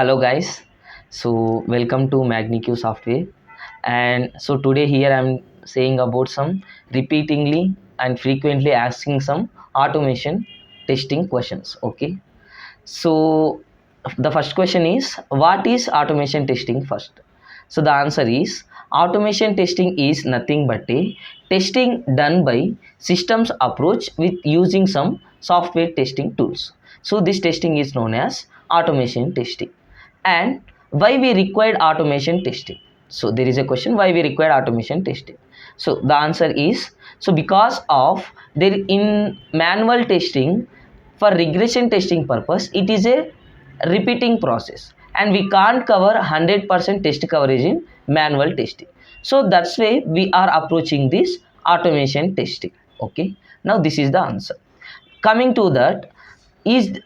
Hello guys, so welcome to MagniQ software. And so today here I'm saying about some repeatingly and frequently asking some automation testing questions. Okay, so the first question is, what is automation testing first? So the answer is, automation testing is nothing but a testing done by systems approach with using some software testing tools. So this testing is known as automation testing. And why we required automation testing? So there is a question, why we require automation testing? So the answer is, so because of there in manual testing, for regression testing purpose, it is a repeating process and we can't cover 100% test coverage in manual testing. So that's why we are approaching this automation testing. Okay, now this is the answer. Coming to that, is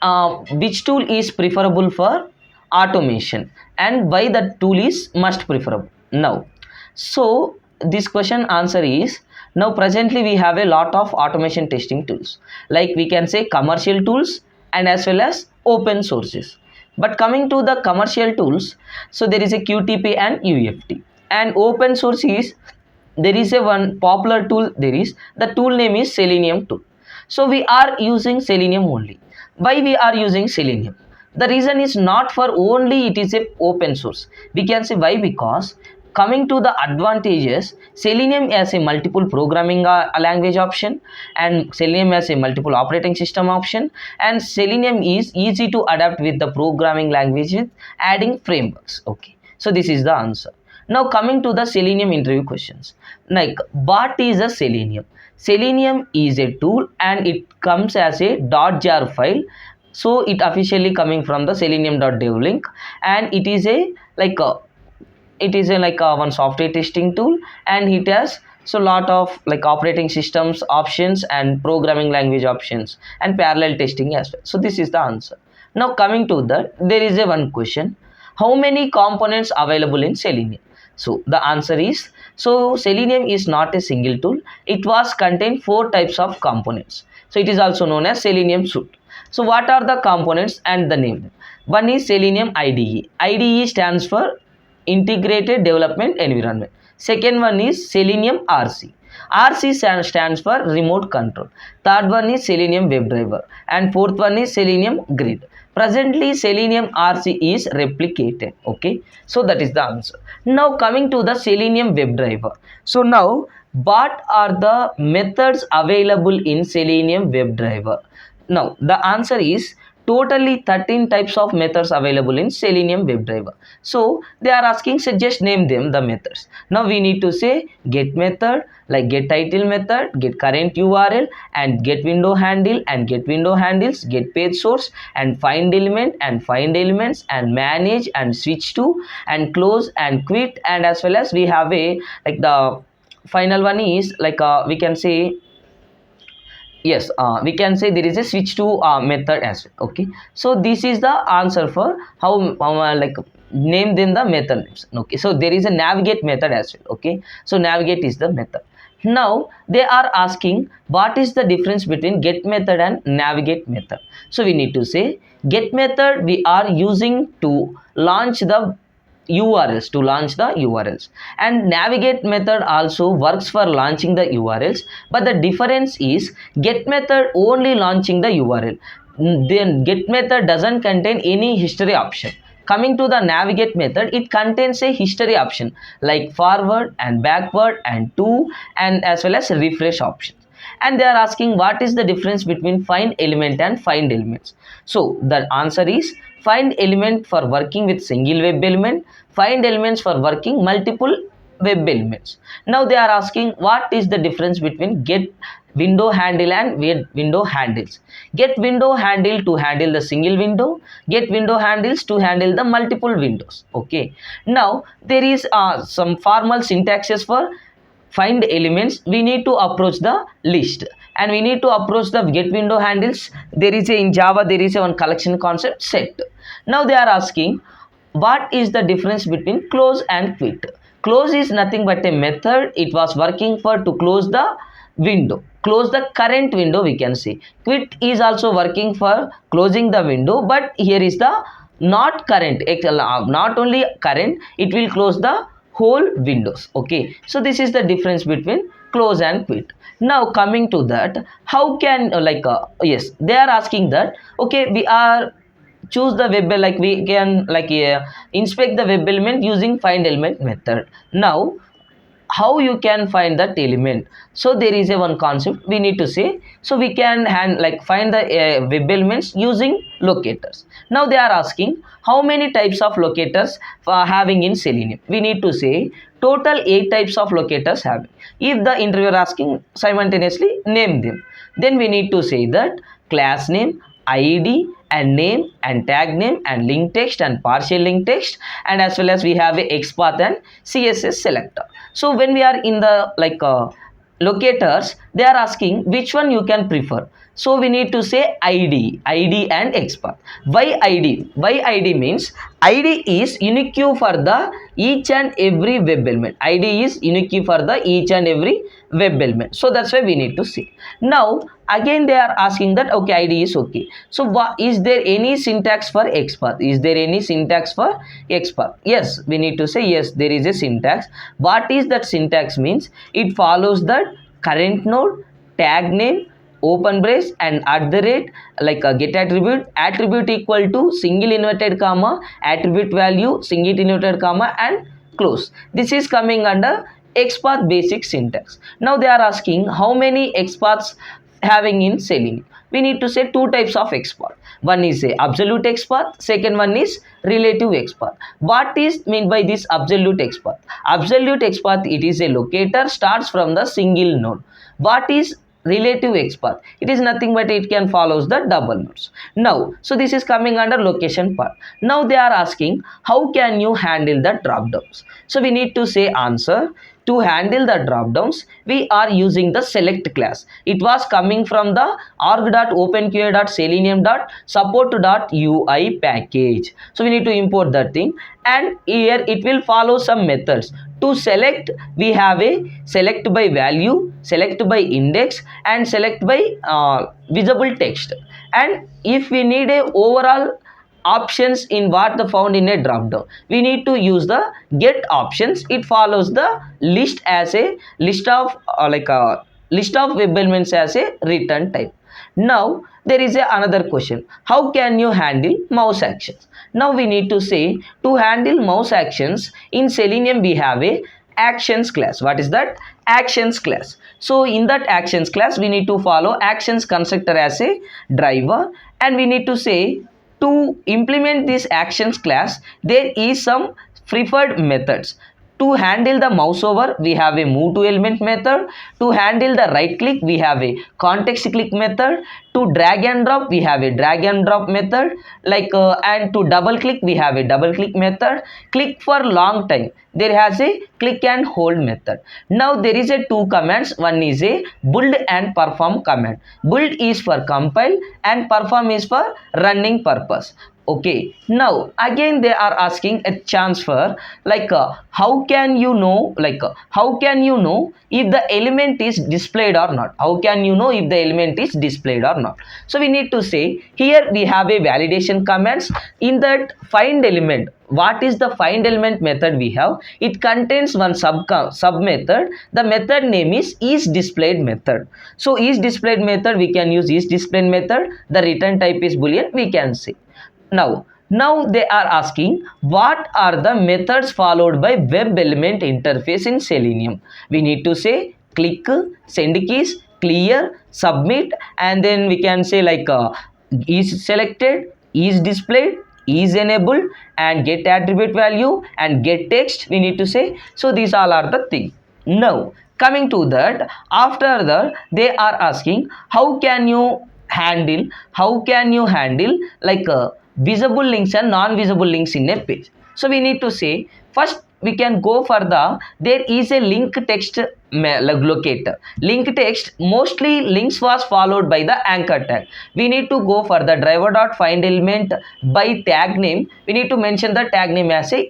which tool is preferable for automation and why that tool is must preferable now? So this question answer is, now presently we have a lot of automation testing tools, like we can say commercial tools and as well as open sources. But coming to the commercial tools, so there is a QTP and UFT, and open source is, there is a one popular tool, there is the tool name is Selenium tool. So we are using Selenium only. Why we are using Selenium? The reason is not for only it is a open source. We can say why, because coming to the advantages, Selenium has a multiple programming language option, and Selenium has a multiple operating system option, and Selenium is easy to adapt with the programming language with adding frameworks. Okay, so this is the answer. Now coming to the Selenium interview questions, like what is a Selenium? Selenium is a tool and it comes as a .jar file. So it officially coming from the selenium.dev link, and it is a like a one software testing tool, and it has so lot of like operating systems options and programming language options and parallel testing as well. So this is the answer. Now coming to that, there is a one question, how many components available in Selenium? So the answer is, so Selenium is not a single tool, it was contain 4 types of components. So it is also known as Selenium suite. So what are the components and the name? One is Selenium IDE. IDE stands for integrated development environment. Second one is Selenium RC. RC stands for remote control. Third one is Selenium WebDriver, and fourth one is Selenium Grid. Presently Selenium RC is replicated. Okay, so that is the answer. Now coming to the Selenium WebDriver. So now what are the methods available in Selenium WebDriver? Now the answer is, totally 13 types of methods available in Selenium WebDriver. So they are asking, so just name them the methods. Now we need to say get method, like get title method, get current URL, and get window handle, and get window handles, get page source, and find element, and find elements, and manage, and switch to, and close, and quit, and as well as we have a like the final one is like we can say, yes, we can say there is a switch to method as well. Okay, so this is the answer for how like name them the method names. Okay, so there is a navigate method as well. Okay, so navigate is the method. Now they are asking, what is the difference between get method and navigate method? So we need to say, get method we are using to launch the URLs, to launch the URLs, and navigate method also works for launching the URLs, but the difference is get method only launching the URL, then get method doesn't contain any history option. Coming to the navigate method, it contains a history option like forward and backward and to, and as well as refresh option. And they are asking, what is the difference between find element and find elements? So the answer is, find element for working with single web element, find elements for working multiple web elements. Now they are asking, what is the difference between get window handle and window handles? Get window handle to handle the single window, get window handles to handle the multiple windows. Okay, now there is some formal syntaxes for find elements. We need to approach the list, and we need to approach the get window handles. There is a, in Java there is a one collection concept set. Now they are asking, what is the difference between close and quit? Close is nothing but a method, it was working for to close the window, close the current window we can say. Quit is also working for closing the window, but here is the not current, not only current, it will close the whole windows. Okay, so this is the difference between close and quit. Now coming to that, how can yes, they are asking that, okay, we are choose the web, like we can inspect the web element using find element method. Now how you can find that element? So there is a one concept we need to say. So we can find the web elements using locators. Now they are asking how many types of locators having in Selenium. We need to say total 8 types of locators having. If the interviewer asking simultaneously name them, then we need to say that class name, id and name and tag name and link text and partial link text, and as well as we have a XPath and CSS selector. So when we are in the locators, they are asking which one you can prefer. So we need to say id and XPath. Why id? Why id means id is unique for the each and every web element. Id is unique for the each and every web element. So that's why we need to see. Now again they are asking that, okay, id is okay. So is there any syntax for XPath? Is there any syntax for XPath? Yes, we need to say yes, there is a syntax. What is that syntax means? It follows the current node, tag name, open brace and at the rate, get attribute equal to single inverted comma, attribute value, single inverted comma and close. This is coming under XPath basic syntax. Now they are asking how many XPaths having in Selenium. We need to say two types of XPath. One is a absolute XPath, second one is relative XPath. What is meant by this absolute XPath? Absolute XPath, it is a locator starts from the single node. What is relative XPath? It is nothing but it can follows the double nodes. Now, so this is coming under location part. Now they are asking how can you handle the drop downs? So we need to say answer. To handle the drop downs, we are using the select class. It was coming from the org.openqa.selenium.support.ui package. So we need to import that thing, and here it will follow some methods. To select, we have a select by value, select by index and select by visible text. And if we need a overall options in what the found in a drop down, we need to use the get options. It follows the list as a list of list of web elements as a return type. Now there is another question, how can you handle mouse actions? Now we need to say to handle mouse actions in Selenium we have a actions class. What is that? Actions class. So in that actions class we need to follow actions constructor as a driver, and we need to say to implement this actions class there is some preferred methods. To handle the mouse over, we have a move to element method. To handle the right click, we have a context click method. To drag and drop, we have a drag and drop method. And to double click, we have a double click method. Click for long time, there has a click and hold method. Now there is a two commands. One is a build and perform command. Build is for compile and perform is for running purpose. Okay, now again they are asking a chance for how can you know how can you know if the element is displayed or not? How can you know if the element is displayed or not? So we need to say here we have a validation commands. In that find element, what is the find element method we have? It contains one sub method. The method name is displayed method. So is displayed method, we can use is displayed method. The return type is boolean, we can say. Now they are asking what are the methods followed by web element interface in Selenium. We need to say click, send keys, clear, submit, and then we can say is selected, is displayed, is enabled, and get attribute value and get text we need to say. So these all are the things. Now coming to that, after that they are asking how can you handle visible links and non-visible links in a page. So we need to say first we can go for the there is a link text locator. Link text, mostly links was followed by the anchor tag. We need to go for the driver.find element by tag name. We need to mention the tag name as a.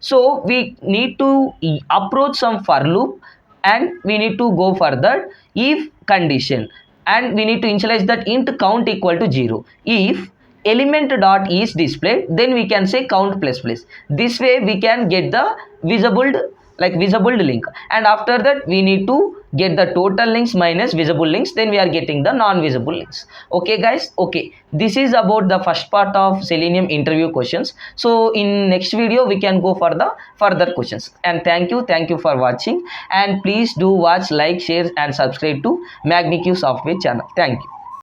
So we need to approach some for loop, and we need to go for the if condition, and we need to initialize that int count equal to 0. If element dot is displayed, then we can say count plus plus. This way we can get the visible, like visible link, and after that we need to get the total links minus visible links, then we are getting the non-visible links. Okay guys, okay, this is about the first part of Selenium interview questions. So in next video we can go for the further questions. And thank you for watching, and please do watch, like, share and subscribe to MagniQ Software channel. Thank you.